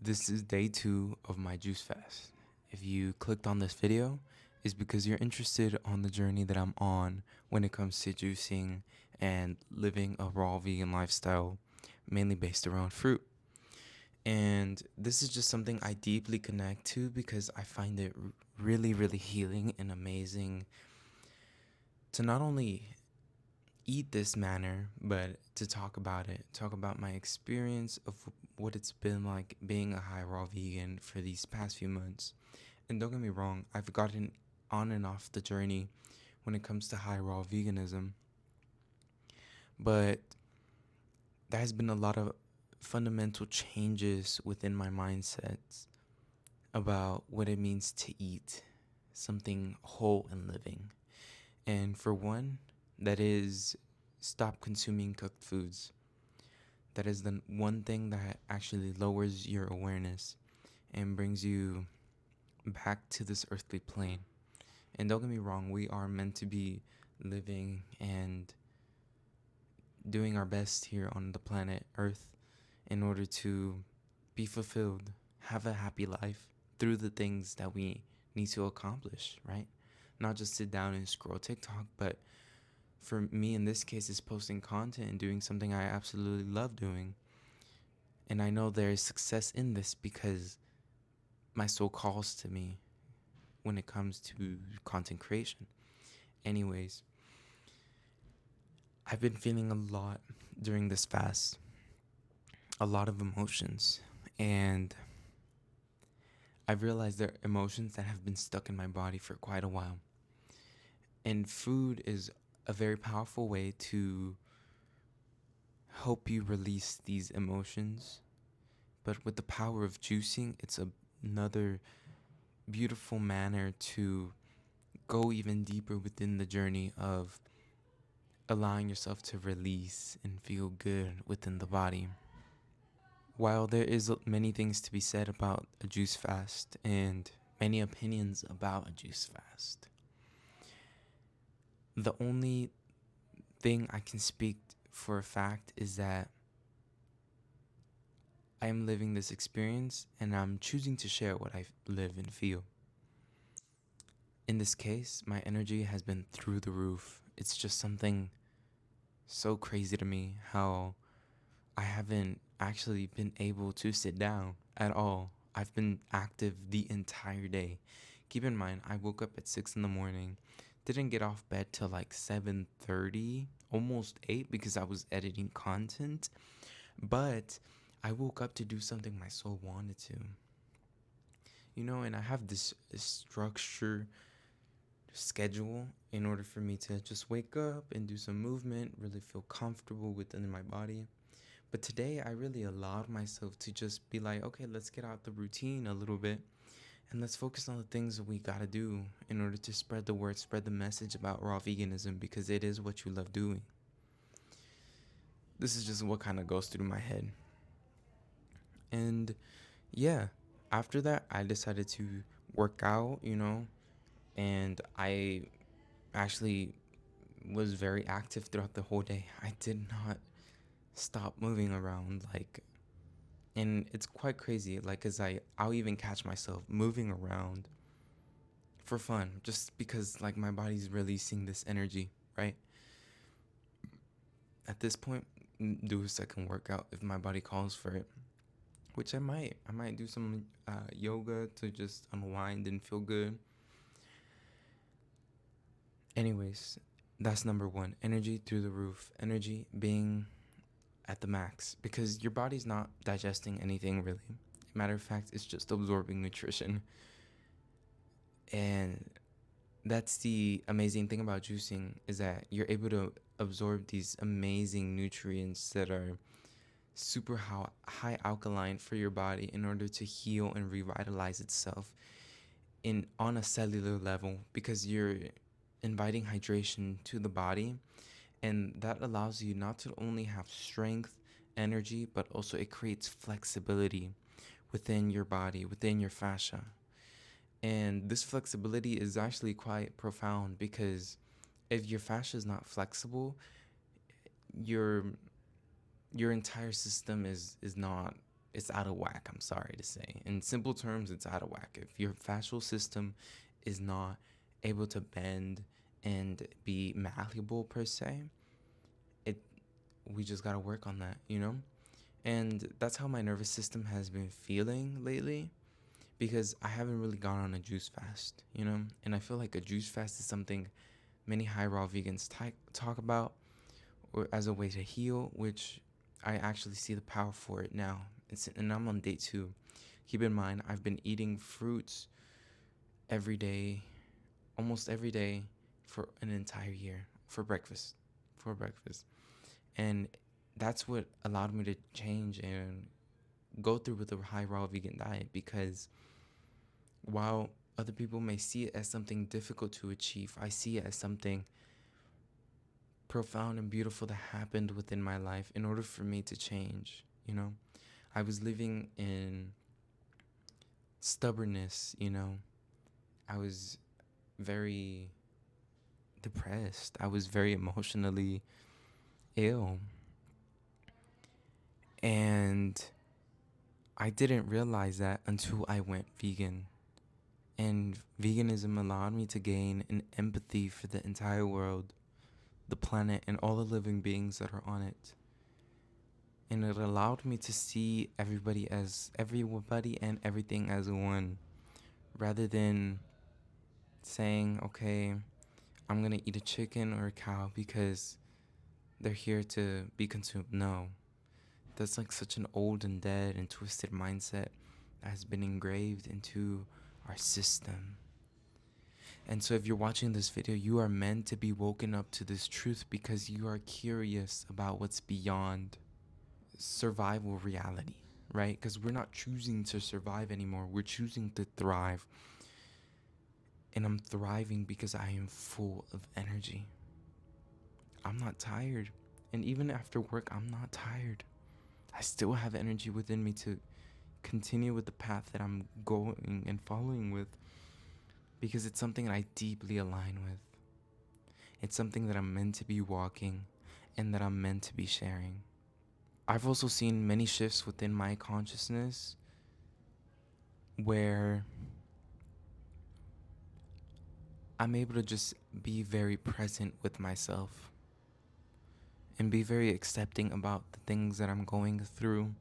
This is day 2 of my juice fast. If you clicked on this video, it's because you're interested on the journey that I'm on when it comes to juicing and living a raw vegan lifestyle, mainly based around fruit. And this is just something I deeply connect to because I find it really, really healing and amazing to not only eat this manner, but to talk about it, talk about my experience of what it's been like being a high raw vegan for these past few months. And don't get me wrong, I've gotten on and off the journey when it comes to high raw veganism, but there has been a lot of fundamental changes within my mindsets about what it means to eat something whole and living. And for one, that is stop consuming cooked foods. That is the one thing that actually lowers your awareness and brings you back to this earthly plane. And don't get me wrong, we are meant to be living and doing our best here on the planet Earth in order to be fulfilled, have a happy life through the things that we need to accomplish, right? Not just sit down and scroll TikTok, but for me in this case is posting content and doing something I absolutely love doing. And I know there is success in this because my soul calls to me when it comes to content creation. Anyways, I've been feeling a lot during this fast, a lot of emotions, and I've realized there are emotions that have been stuck in my body for quite a while. And food is a very powerful way to help you release these emotions. But with the power of juicing, it's another beautiful manner to go even deeper within the journey of allowing yourself to release and feel good within the body. While there is many things to be said about a juice fast and many opinions about a juice fast, the only thing I can speak for a fact is that I am living this experience and I'm choosing to share what I live and feel. In this case, my energy has been through the roof. It's just something so crazy to me how I haven't actually been able to sit down at all. I've been active the entire day. Keep in mind, I woke up at 6 in the morning, didn't get off bed till like 7:30, almost 8 because I was editing content. But I woke up to do something my soul wanted to. And I have this structure schedule in order for me to just wake up and do some movement, really feel comfortable within my body. But today I really allowed myself to just be like, okay, let's get out the routine a little bit and let's focus on the things that we gotta do in order to spread the word, spread the message about raw veganism because it is what you love doing. This is just what kind of goes through my head. And yeah, after that, I decided to work out, and I actually was very active throughout the whole day. I did not stop moving around, and it's quite crazy, cause I'll even catch myself moving around for fun, just because my body's releasing this energy, right? At this point, do a second workout if my body calls for it, which I might. I might do some yoga to just unwind and feel good. Anyways, that's number one. Energy through the roof. Energy being at the max because your body's not digesting anything really. Matter of fact, it's just absorbing nutrition. And that's the amazing thing about juicing is that you're able to absorb these amazing nutrients that are super high alkaline for your body in order to heal and revitalize itself on a cellular level because you're inviting hydration to the body, and that allows you not to only have strength, energy, but also it creates flexibility within your body, within your fascia. And this flexibility is actually quite profound because if your fascia is not flexible, your your entire system is not It's out of whack, I'm sorry to say. In simple terms, it's out of whack. If your fascial system is not able to bend and be malleable per se, it we just gotta work on that, you know? And that's how my nervous system has been feeling lately, because I haven't really gone on a juice fast, you know? And I feel like a juice fast is something many high raw vegans talk about, or as a way to heal, which I actually see the power for it now. And I'm on day 2. Keep in mind, I've been eating fruits every day, almost every day, for an entire year for breakfast. For breakfast. And that's what allowed me to change and go through with a high raw vegan diet, because while other people may see it as something difficult to achieve, I see it as something profound and beautiful that happened within my life in order for me to change, you know? I was living in stubbornness, you know? I was very depressed. I was very emotionally ill. And I didn't realize that until I went vegan. And veganism allowed me to gain an empathy for the entire world, the planet, and all the living beings that are on it. And it allowed me to see everybody and everything as one, rather than saying, okay, I'm gonna eat a chicken or a cow because they're here to be consumed. No, that's like such an old and dead and twisted mindset that has been engraved into our system. And so if you're watching this video, you are meant to be woken up to this truth because you are curious about what's beyond survival reality, right? Because we're not choosing to survive anymore. We're choosing to thrive. And I'm thriving because I am full of energy. I'm not tired. And even after work, I'm not tired. I still have energy within me to continue with the path that I'm going and following with, because it's something that I deeply align with. It's something that I'm meant to be walking and that I'm meant to be sharing. I've also seen many shifts within my consciousness where I'm able to just be very present with myself and be very accepting about the things that I'm going through,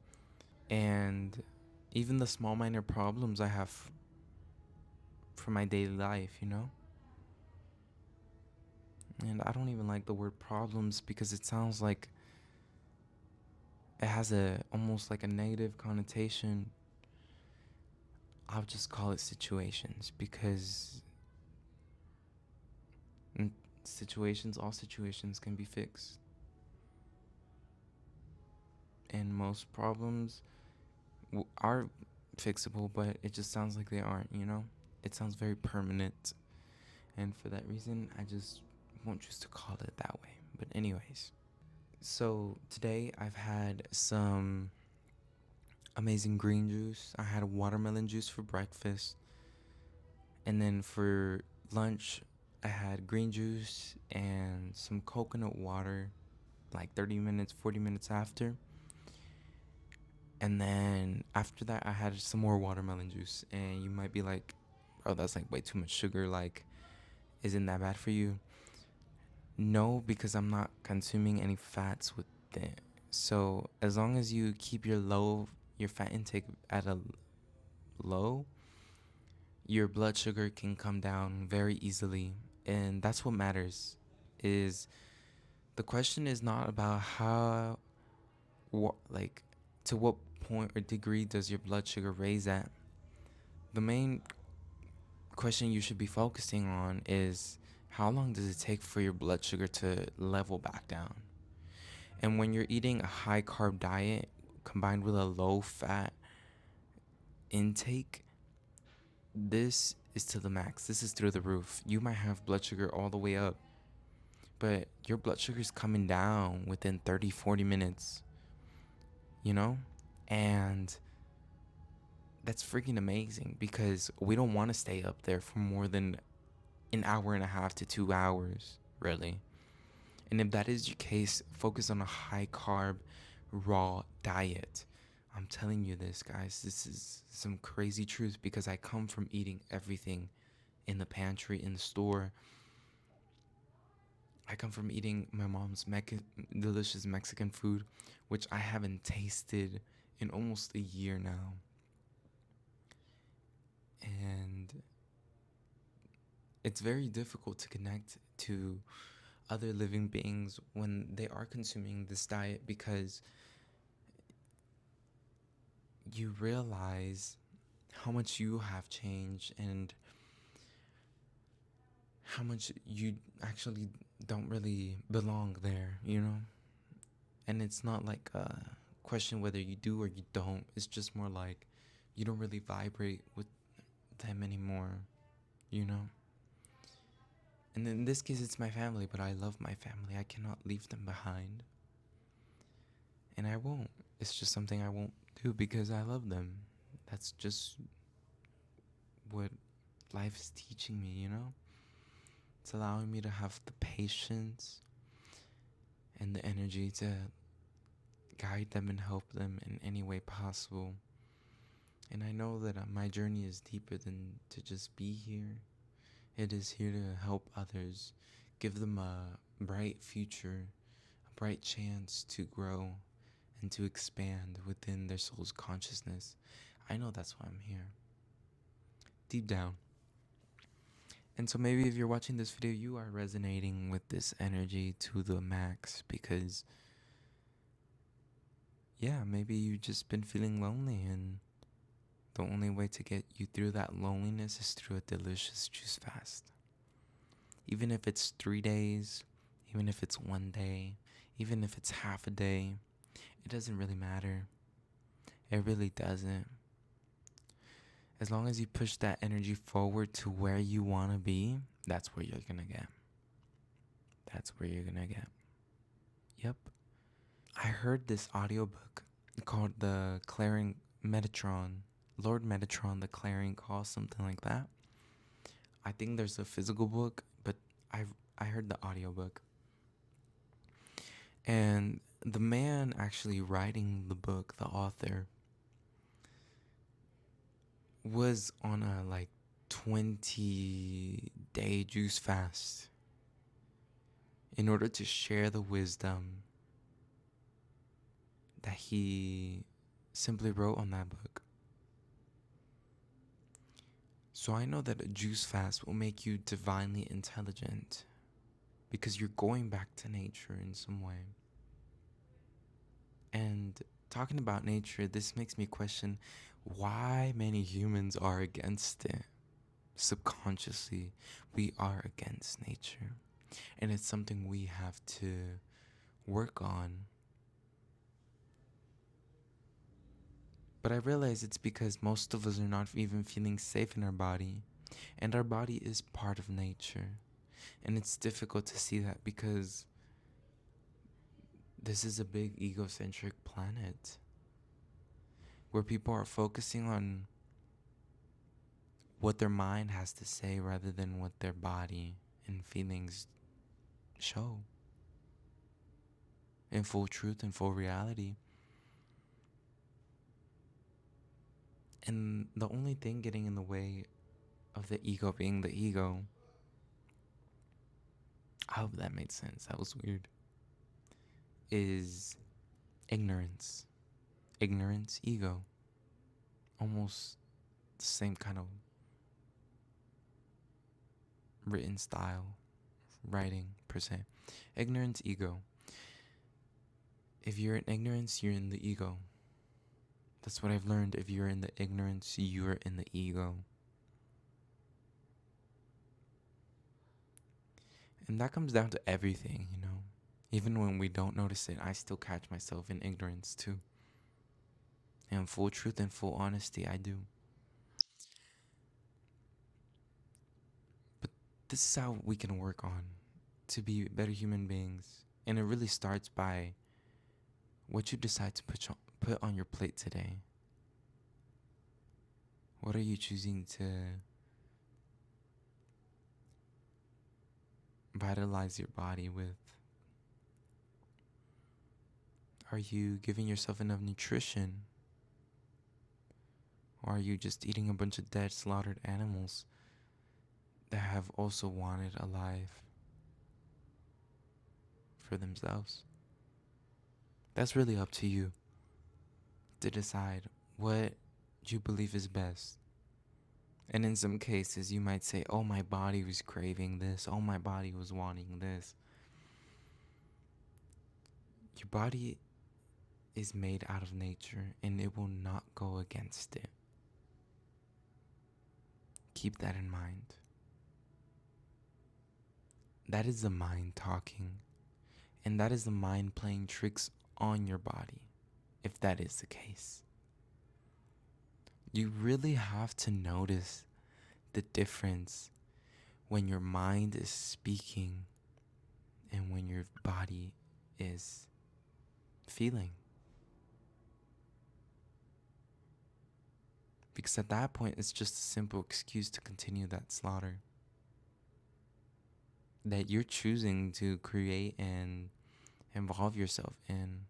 and even the small minor problems I have for my daily life, you know? And I don't even like the word problems because it sounds like it has a almost like a negative connotation. I'll just call it situations, because all situations can be fixed. And most problems are fixable, but it just sounds like they aren't, you know? It sounds very permanent. And for that reason, I just won't choose to call it that way. But anyways, so today I've had some amazing green juice. I had a watermelon juice for breakfast. And then for lunch, I had green juice and some coconut water, like 30 minutes, 40 minutes after. And then after that, I had some more watermelon juice. And you might be like, oh, that's like way too much sugar. Like, isn't that bad for you? No, because I'm not consuming any fats with it. So as long as you keep your fat intake at a low, your blood sugar can come down very easily. And that's what matters. Is the question is not about to what point or degree does your blood sugar raise at. The main question you should be focusing on is, how long does it take for your blood sugar to level back down? And when you're eating a high carb diet combined with a low fat intake, this is to the max. This is through the roof. You might have blood sugar all the way up, but your blood sugar is coming down within 30, 40 minutes, you know? And that's freaking amazing, because we don't want to stay up there for more than an hour and a half to 2 hours, really. And if that is your case, focus on a high carb, raw diet. I'm telling you this, guys. This is some crazy truth because I come from eating everything in the pantry, in the store. I come from eating my mom's delicious Mexican food, which I haven't tasted in almost a year now. And it's very difficult to connect to other living beings when they are consuming this diet, because you realize how much you have changed and how much you actually don't really belong there, you know? And it's not like a question whether you do or you don't. It's just more like you don't really vibrate with them anymore, you know? And in this case, it's my family, but I love my family. I cannot leave them behind. And I won't. It's just something I won't do because I love them. That's just what life is teaching me, you know? It's allowing me to have the patience and the energy to guide them and help them in any way possible. And I know that my journey is deeper than to just be here. It is here to help others, give them a bright future, a bright chance to grow and to expand within their soul's consciousness. I know that's why I'm here, deep down. And so maybe if you're watching this video, you are resonating with this energy to the max because, yeah, maybe you've just been feeling lonely, and the only way to get you through that loneliness is through a delicious juice fast. Even if it's 3 days, even if it's 1 day, even if it's half a day, it doesn't really matter. It really doesn't. As long as you push that energy forward to where you want to be, that's where you're going to get. That's where you're going to get. Yep. I heard this audiobook called The Clarion Metatron, Lord Metatron, The Clarion Call, something like that. I think there's a physical book, but I heard the audiobook. And the man actually writing the book, the author, was on a 20-day juice fast in order to share the wisdom that he simply wrote on that book. So I know that a juice fast will make you divinely intelligent because you're going back to nature in some way. And talking about nature, this makes me question why many humans are against it. Subconsciously, we are against nature. And it's something we have to work on. But I realize it's because most of us are not even feeling safe in our body. And our body is part of nature. And it's difficult to see that because this is a big egocentric planet where people are focusing on what their mind has to say rather than what their body and feelings show in full truth and full reality. And the only thing getting in the way of the ego being the ego, I hope that made sense, that was weird, is ignorance. Ignorance, ego. Almost the same kind of written style, writing per se. Ignorance, ego. If you're in ignorance, you're in the ego. That's what I've learned. If you're in the ignorance, you're in the ego. And that comes down to everything, you know. Even when we don't notice it, I still catch myself in ignorance too. And full truth and full honesty, I do. But this is how we can work on to be better human beings. And it really starts by what you decide to put on your plate today. What are you choosing to vitalize your body with? Are you giving yourself enough nutrition? Or are you just eating a bunch of dead, slaughtered animals that have also wanted alive for themselves? That's really up to you to decide what you believe is best. And in some cases, you might say, oh, my body was craving this. Oh, my body was wanting this. Your body is made out of nature and it will not go against it. Keep that in mind. That is the mind talking. And that is the mind playing tricks on your body, if that is the case. You really have to notice the difference when your mind is speaking and when your body is feeling. Because at that point, it's just a simple excuse to continue that slaughter that you're choosing to create and involve yourself in,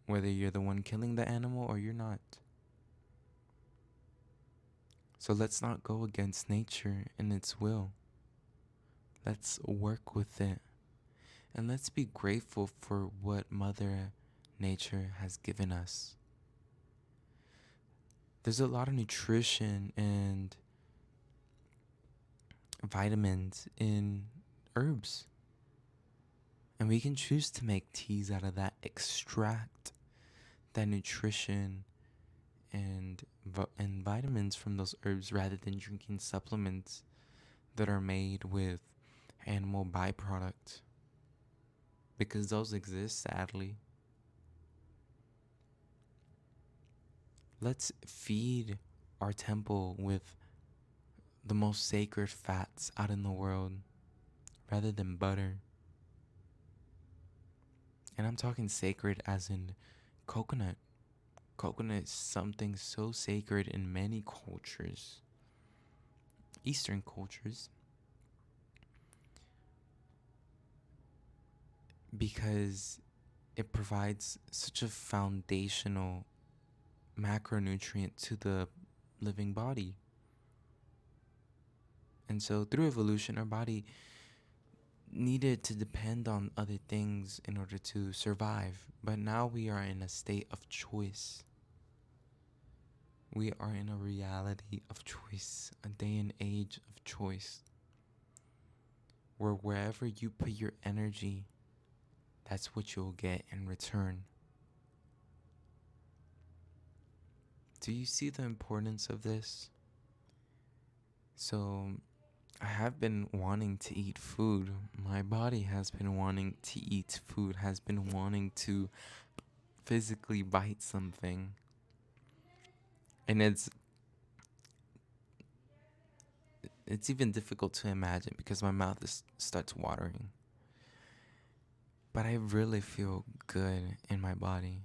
whether you're the one killing the animal or you're not. So let's not go against nature and its will. Let's work with it. And let's be grateful for what Mother Nature has given us. There's a lot of nutrition and vitamins in herbs. And we can choose to make teas out of that, extract that nutrition and vitamins from those herbs rather than drinking supplements that are made with animal byproducts. Because those exist, sadly. Let's feed our temple with the most sacred fats out in the world rather than butter. And I'm talking sacred as in coconut. Coconut is something so sacred in many cultures, Eastern cultures, because it provides such a foundational macronutrient to the living body. And so through evolution, our body needed to depend on other things in order to survive. But now we are in a state of choice. We are in a reality of choice, a day and age of choice, where wherever you put your energy, that's what you'll get in return. Do you see the importance of this? So, I have been wanting to eat food. My body has been wanting to eat food, has been wanting to physically bite something. And it's even difficult to imagine because my mouth starts watering. But I really feel good in my body.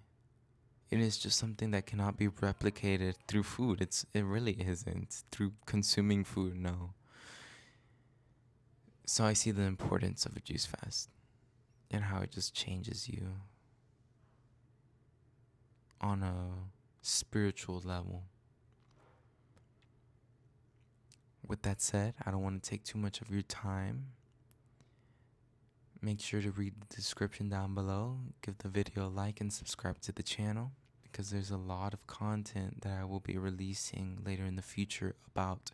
It is just something that cannot be replicated through food. It really isn't. Through consuming food, no. So I see the importance of a juice fast and how it just changes you on a spiritual level. With that said, I don't want to take too much of your time. Make sure to read the description down below, give the video a like, and subscribe to the channel because there's a lot of content that I will be releasing later in the future about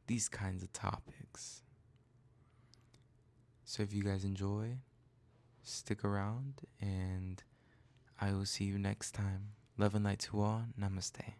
these kinds of topics. So if you guys enjoy, stick around, and I will see you next time. Love and light to all. Namaste.